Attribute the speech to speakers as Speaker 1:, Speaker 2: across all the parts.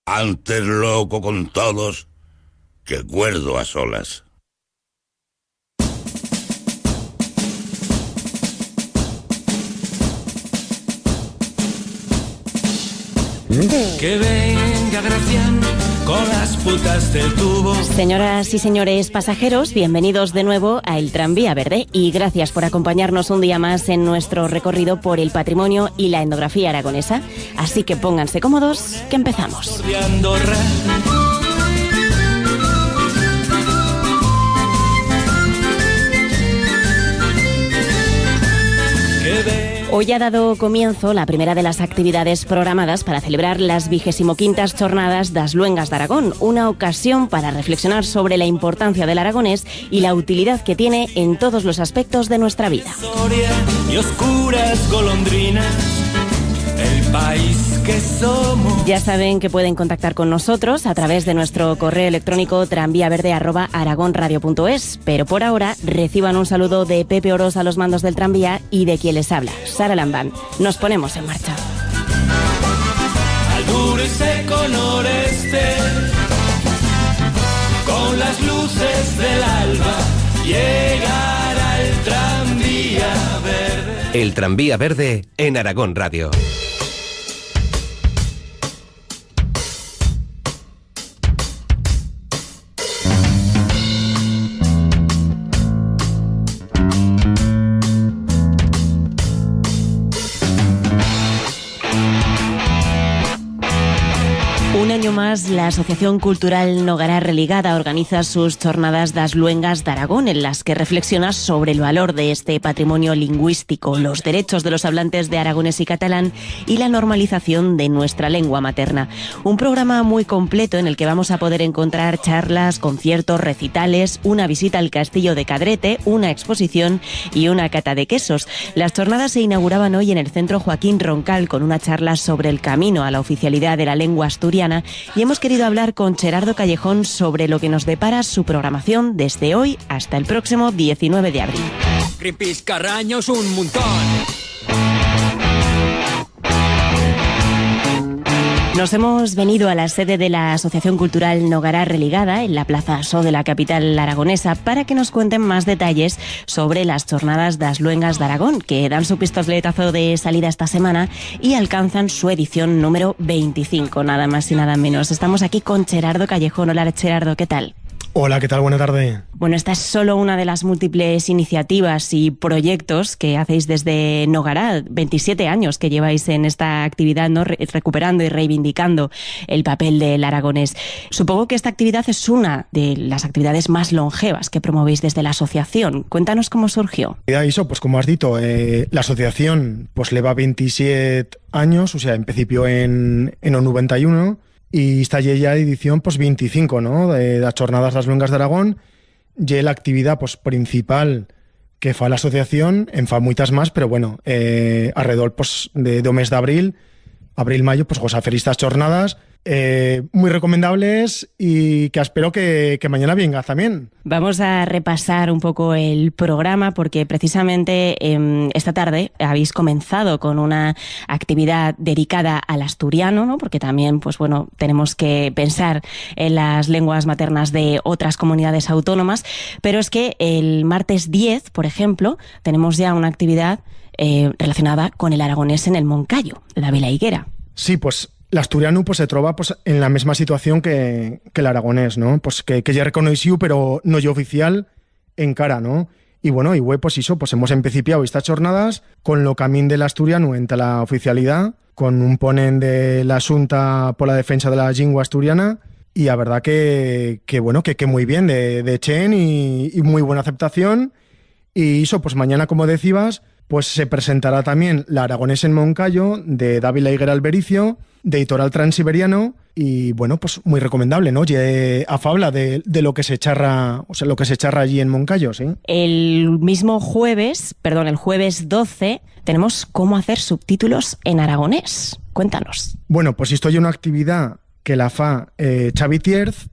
Speaker 1: Antes loco con todos que cuerdo a solas.
Speaker 2: Que venga Gracián con las putas del tubo.
Speaker 3: Señoras y señores pasajeros, bienvenidos de nuevo a El Tranvía Verde y gracias por acompañarnos un día más en nuestro recorrido por el patrimonio y la etnografía aragonesa. Así que pónganse cómodos, que empezamos. Hoy ha dado comienzo la primera de las actividades programadas para celebrar las 25ª Jornadas das Luengas de Aragón, una ocasión para reflexionar sobre la importancia del aragonés y la utilidad que tiene en todos los aspectos de nuestra vida.
Speaker 2: Y oscuras golondrinas, el país que somos.
Speaker 3: Ya saben que pueden contactar con nosotros a través de nuestro correo electrónico tranviaverde@aragonradio.es, pero por ahora reciban un saludo de Pepe Oroz a los mandos del tranvía y de quien les habla, Sara Lambán. Nos ponemos en marcha.
Speaker 2: Al duro y seco noreste, con las luces del alba, llegará el tranvía verde.
Speaker 4: El Tranvía Verde en Aragón Radio.
Speaker 3: Un año más, la Asociación Cultural Nogará Religada organiza sus Jornadas das Luengas de Aragón, en las que reflexiona sobre el valor de este patrimonio lingüístico, los derechos de los hablantes de aragonés y catalán y la normalización de nuestra lengua materna. Un programa muy completo en el que vamos a poder encontrar charlas, conciertos, recitales, una visita al Castillo de Cadrete, una exposición y una cata de quesos. Las jornadas se inauguraban hoy en el Centro Joaquín Roncal con una charla sobre el camino a la oficialidad de la lengua asturiana, y hemos querido hablar con Gerardo Callejón sobre lo que nos depara su programación desde hoy hasta el próximo 19 de abril.
Speaker 2: Greenpeace Carraños un montón.
Speaker 3: Nos hemos venido a la sede de la Asociación Cultural Nogará Religada, en la Plaza So de la capital aragonesa, para que nos cuenten más detalles sobre las Jornadas das Luengas de Aragón, que dan su pistoletazo de salida esta semana y alcanzan su edición número 25, nada más y nada menos. Estamos aquí con Gerardo Callejón. Hola, Gerardo, ¿qué tal?
Speaker 5: Hola, ¿qué tal? Buena tarde.
Speaker 3: Bueno, esta es solo una de las múltiples iniciativas y proyectos que hacéis desde Nogará. 27 años que lleváis en esta actividad, ¿no? Recuperando y reivindicando el papel del aragonés. Supongo que esta actividad es una de las actividades más longevas que promovéis desde la asociación. Cuéntanos cómo surgió.
Speaker 5: Iso, pues como has dicho, la asociación pues le va 27 años, o sea, en principio en o 91, y esta ya edición pues 25, ¿no? De las Jornadas das Luengas de Aragón. Y la actividad pues principal que fa la asociación, en fa muchas más, pero bueno, alrededor pues do mes de abril-mayo, pues a fer estas jornadas muy recomendables y que espero que mañana venga también.
Speaker 3: Vamos a repasar un poco el programa porque precisamente esta tarde habéis comenzado con una actividad dedicada al asturiano, ¿no? Porque también, pues bueno, tenemos que pensar en las lenguas maternas de otras comunidades autónomas, pero es que el martes 10, por ejemplo, tenemos ya una actividad relacionada con el aragonés en el Moncayo, la Vila Higuera.
Speaker 5: Sí, pues l'asturiano pues, se troba pues, en la misma situación que el aragonés, ¿no? Pues que ya reconocido, pero no ya oficial encara, ¿no? Y bueno, y pues eso, pues hemos empecipiado estas jornadas con lo camín del asturiano entre la oficialidad, con un ponen de la Xunta por la defensa de la lengua asturiana, y la verdad que bueno, que muy bien de Chen y muy buena aceptación. Y eso, pues mañana, como decías, pues se presentará también la Aragonés en Moncayo, de Dávila Higuera Albericio, de Litoral Transiberiano, y bueno, pues muy recomendable, ¿no? Afabla de lo que se charra, o sea, lo que se charra allí en Moncayo, ¿sí?
Speaker 3: El jueves 12, tenemos cómo hacer subtítulos en aragonés. Cuéntanos.
Speaker 5: Bueno, pues esto es una actividad que la fa Xavi Tierz,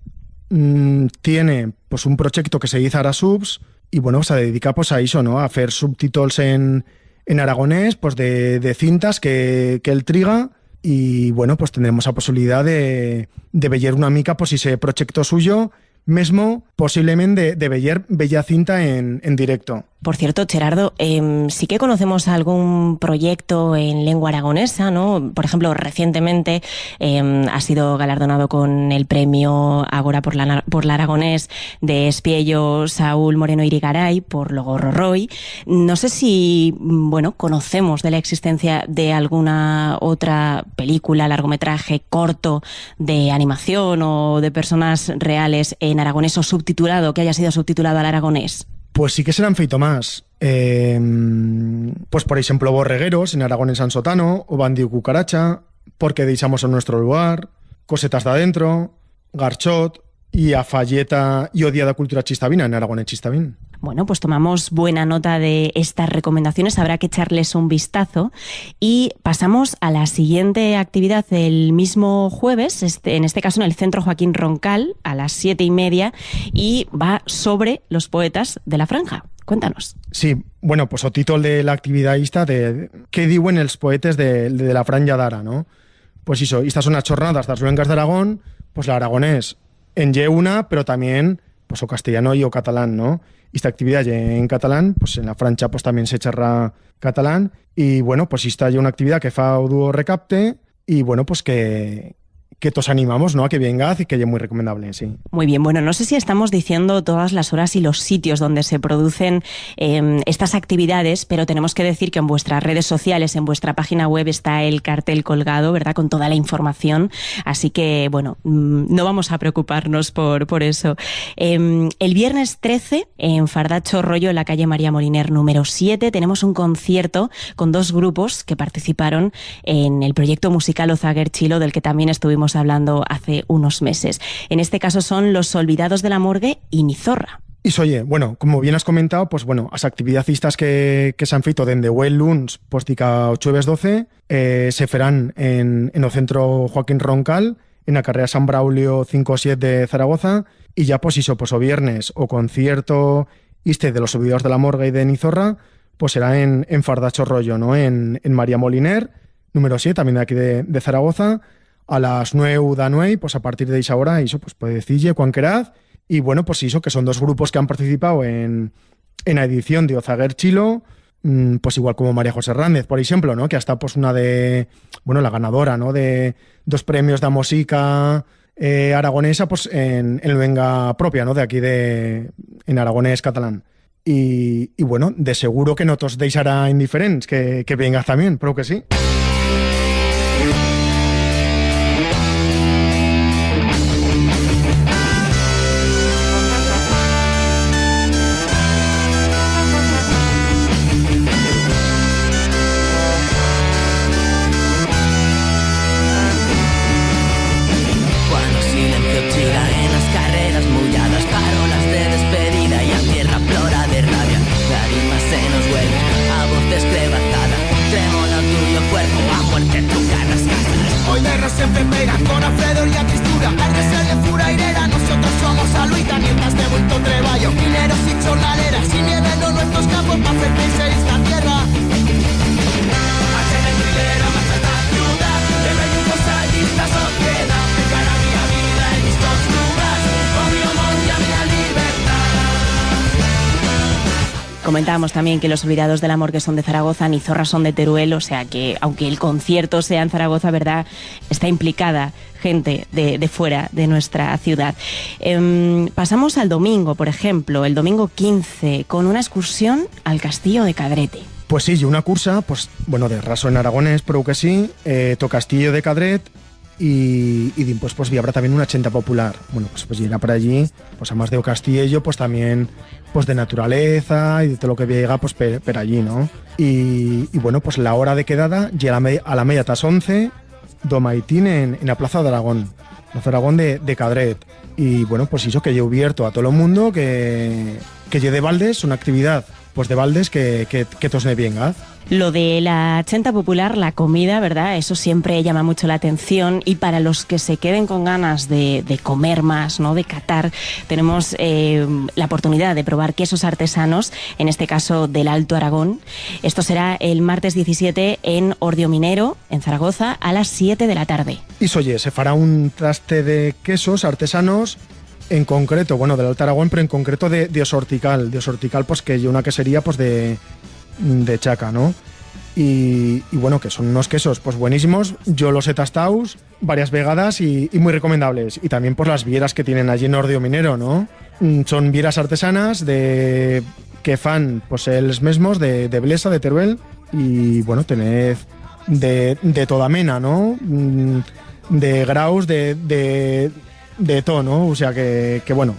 Speaker 5: tiene pues un proyecto que se dice Arasubs, y bueno, se dedica pues a eso, ¿no? A hacer subtítulos en aragonés, pues de cintas que él triga, y bueno, pues tendremos la posibilidad de veyer una mica, pues, ese proyecto suyo, mesmo posiblemente de veyer bella cinta en directo.
Speaker 3: Por cierto, Gerardo, sí que conocemos algún proyecto en lengua aragonesa, ¿no? Por ejemplo, recientemente ha sido galardonado con el premio Agora por la Aragonés de Espiello Saúl Moreno Irigaray por Logorroroy. No sé si, bueno, conocemos de la existencia de alguna otra película, largometraje, corto de animación o de personas reales en aragonés o subtitulado, que haya sido subtitulado al aragonés.
Speaker 5: Pues sí que se l'han feito más. Pues por ejemplo, Borregueros en Aragón en San Sotano, o Bandiu Cucaracha, Porque deixamos en nuestro lugar, Cosetas de adentro, Garchot y a Falleta y Odia da Cultura Chistavina en Aragón en Chistavín.
Speaker 3: Bueno, pues tomamos buena nota de estas recomendaciones, habrá que echarles un vistazo y pasamos a la siguiente actividad el mismo jueves, en este caso en el Centro Joaquín Roncal, a las 7:30, y va sobre los poetas de la franja. Cuéntanos.
Speaker 5: Sí, bueno, pues o título de la actividad esta de ¿qué diuen els poetes de la franja d'ara, no? Pues eso, estas son las jornadas de las luengas de Aragón, pues la aragonés en una, pero también pues o castellano y o catalán, ¿no? Esta actividad en catalán, pues en la franja pues también se charra catalán y bueno, pues esta ya una actividad que fa o dúo recapte y bueno, pues que todos animamos, ¿no?, a que vengas y que es muy recomendable, sí.
Speaker 3: Muy bien, bueno, no sé si estamos diciendo todas las horas y los sitios donde se producen estas actividades, pero tenemos que decir que en vuestras redes sociales, en vuestra página web está el cartel colgado, ¿verdad?, con toda la información, así que, bueno, no vamos a preocuparnos por eso. El viernes 13, en Fardacho Rollo, en la calle María Moliner número 7, tenemos un concierto con 2 grupos que participaron en el proyecto musical Ozaguer Chilo, del que también estuvimos hablando hace unos meses. En este caso son Los Olvidados de la Morgue y Nizorra.
Speaker 5: Y oye, bueno, como bien has comentado, pues bueno, las actividades que se han feito dende el lunes, pues dica 8:12, se farán en el Centro Joaquín Roncal, en la carrera San Braulio 5-7 de Zaragoza, y ya pues hizo pues o viernes o concierto de Los Olvidados de la Morgue y de Nizorra, pues será en Fardacho Rollo, ¿no?, en María Moliner, número 7, también de aquí de Zaragoza, a las 9 da 9, pues a partir de esa hora, eso pues puede decirle cuan queraz, y bueno, pues eso, que son 2 grupos que han participado en la edición de Ozaguer Chilo, pues igual como María José Hernández, por ejemplo, ¿no?, que hasta pues una de, bueno, la ganadora, ¿no?, de 2 premios de música aragonesa, pues en luenga propia, ¿no?, de aquí en aragonés catalán. Y bueno, de seguro que no os deixará indiferents, que vengas también, pero que sí.
Speaker 6: Siempre pega con Alfredo y a Cristura. Alguien se le fura irera. Nosotros somos a Luita, mientras de vuelto treballo. Mineros y jornaleras, y nieve en nuestros campos para hacer que se esta tierra. Marchen en trilera, marcha la ciudad. De venidos a esta sociedad. De cara a mi vida en estos lugares. Con mi amor y a mi libertad.
Speaker 3: Comentábamos también que Los Olvidados de la Morgue son de Zaragoza, Nizorra son de Teruel, o sea que aunque el concierto sea en Zaragoza, ¿verdad?, está implicada gente de fuera de nuestra ciudad. Pasamos al domingo, por ejemplo, el domingo 15, con una excursión al Castillo de Cadrete.
Speaker 5: Pues sí, y una cursa, pues bueno, de raso en aragonés, pero que sí, to Castillo de Cadret, y después pues habrá también una chenta popular. Bueno, pues llega por allí, pues además de Castillo, pues también pues de naturaleza y de todo lo que llega pues per allí, ¿no? Y bueno, pues la hora de quedada llega a la media tas 11 do Maitín en la Plaza de Aragón, de Cadret. Y bueno, pues eso que yo abierto a todo el mundo, que lle de Valdes, una actividad pues de baldes que tosne bien, ¿gaz?
Speaker 3: Lo de la chenta popular, la comida, ¿verdad? Eso siempre llama mucho la atención, y para los que se queden con ganas de comer más, ¿no? De catar, tenemos la oportunidad de probar quesos artesanos, en este caso del Alto Aragón. Esto será el martes 17 en Ordio Minero, en Zaragoza, a las 7 de la tarde.
Speaker 5: Y oye, se fará un traste de quesos artesanos, en concreto, bueno, del Alto Aragón, pero en concreto de Osortical. De Osortical, pues que hay una quesería pues de Chaca, ¿no? Y bueno, que son unos quesos pues buenísimos. Yo los he tastado varias vegadas y muy recomendables. Y también por las vieras que tienen allí en Ordio Minero, ¿no? Son vieras artesanas que fan pues els mesmos de Blesa, de Teruel, y bueno, tened de toda mena, ¿no? De graus, de todo, ¿no? O sea que bueno,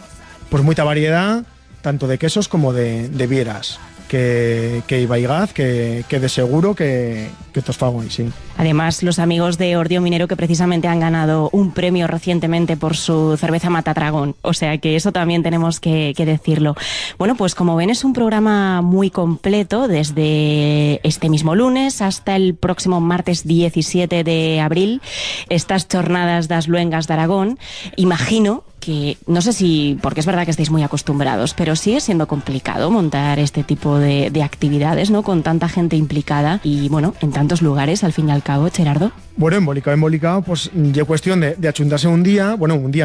Speaker 5: pues mucha variedad, tanto de quesos como de vieras. Que ibaigaz, que de seguro que tos fago, sí.
Speaker 3: Además, los amigos de Ordio Minero, que precisamente han ganado un premio recientemente por su cerveza Matatragón, o sea que eso también tenemos que decirlo. Bueno, pues como ven, es un programa muy completo, desde este mismo lunes hasta el próximo martes 17 de abril, estas jornadas das Luengas de Aragón. Imagino que, no sé si, porque es verdad que estáis muy acostumbrados, pero sigue siendo complicado montar este tipo de actividades, ¿no? Con tanta gente implicada y, bueno, en tantos lugares, al fin y al cabo, Gerardo.
Speaker 5: Bueno, embolicado, pues ya cuestión de achuntarse un día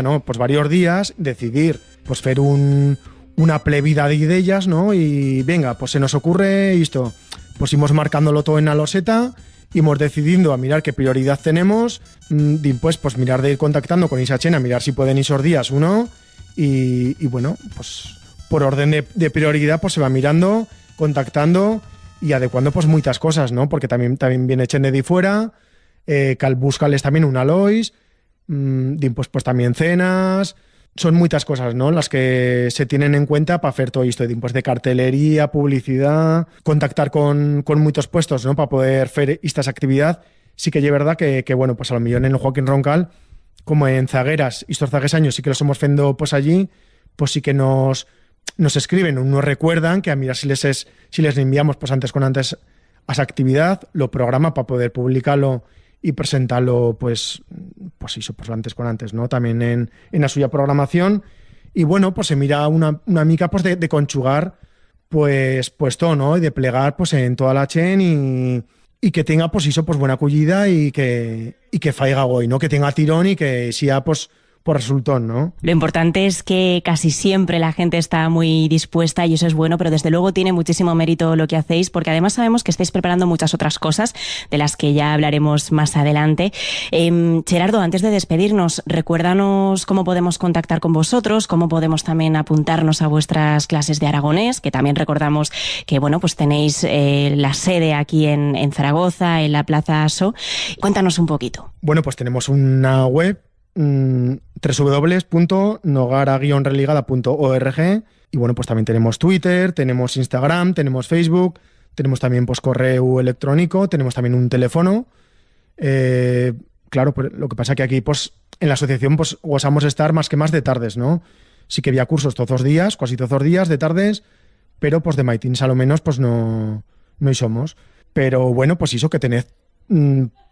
Speaker 5: no, pues varios días, decidir, pues hacer una plebida de ideas, ¿no? Y venga, pues se nos ocurre esto, pues íbamos marcándolo todo en la loseta, íbamos decidiendo a mirar qué prioridad tenemos, pues mirar de ir contactando con esa chena, mirar si pueden esos días uno, y bueno, pues por orden de prioridad pues se va mirando, contactando y adecuando pues muchas cosas, ¿no? Porque también viene chende de fuera, cal buscales también una lois, pues también cenas. Son muchas cosas, ¿no? Las que se tienen en cuenta para hacer todo esto, pues de cartelería, publicidad, contactar con muchos puestos, ¿no? Para poder hacer esta actividad. Sí que es verdad que bueno, pues a lo mejor en el Joaquín Roncal, como en zagueras, estos zaguesaños sí que los hemos fendo pues allí, pues sí que nos escriben, nos recuerdan que a mirar si les enviamos pues antes a esa actividad, lo programa para poder publicarlo y presentarlo pues eso, pues antes, ¿no? También en la suya programación. Y bueno, pues se mira una mica pues de conchugar pues todo, ¿no? Y de plegar pues en toda la chen y que tenga pues eso, pues buena acogida y que faiga hoy, ¿no? Que tenga tirón y que sea pues por resultón, ¿no?
Speaker 3: Lo importante es que casi siempre la gente está muy dispuesta y eso es bueno, pero desde luego tiene muchísimo mérito lo que hacéis, porque además sabemos que estáis preparando muchas otras cosas de las que ya hablaremos más adelante. Gerardo, antes de despedirnos, recuérdanos cómo podemos contactar con vosotros, cómo podemos también apuntarnos a vuestras clases de aragonés, que también recordamos que bueno, pues tenéis la sede aquí en Zaragoza, en la Plaza Aso. Cuéntanos un poquito.
Speaker 5: Bueno, pues tenemos una web, www.nogara-religada.org, y bueno, pues también tenemos Twitter, tenemos Instagram, tenemos Facebook, tenemos también pues correo electrónico, tenemos también un teléfono. Claro, pues lo que pasa que aquí pues en la asociación pues gozamos estar más de tardes, ¿no? Sí que había cursos todos los días, casi todos los días de tardes, pero pues de maitins a lo menos pues no somos. Pero bueno, pues eso, que tened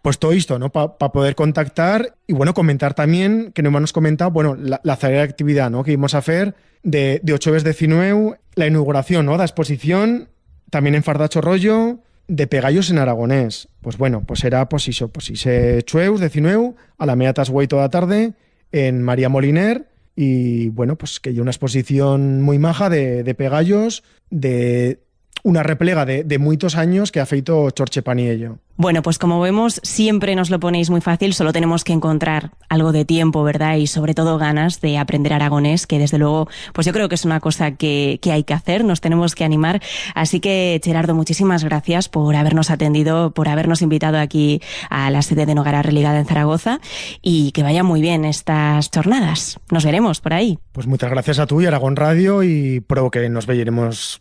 Speaker 5: pues todo esto, ¿no? Para poder contactar y bueno, comentar también, que no hemos comentado, bueno, la zaguera actividad, ¿no? Que íbamos a hacer de 8 veces 19, la inauguración, ¿no? La exposición, también en Fardacho Rollo, de Pegallos en aragonés. Pues bueno, pues era pues eso, pues ese chueus 19, a la meatas güey toda tarde, en María Moliner, y bueno, pues que hay una exposición muy maja de Pegallos, de una replega de muchos años que ha feito Chorche Paniello.
Speaker 3: Bueno, pues como vemos, siempre nos lo ponéis muy fácil, solo tenemos que encontrar algo de tiempo, ¿verdad? Y sobre todo ganas de aprender aragonés, que desde luego, pues yo creo que es una cosa que hay que hacer, nos tenemos que animar. Así que, Gerardo, muchísimas gracias por habernos atendido, por habernos invitado aquí a la sede de Nogara Religada en Zaragoza, y que vayan muy bien estas jornadas. Nos veremos por ahí.
Speaker 5: Pues muchas gracias a tú y Aragón Radio, y pro que nos veremos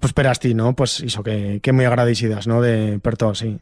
Speaker 5: pues per asti, ¿no? Pues eso, que muy agradecidas, ¿no? De per todo, sí.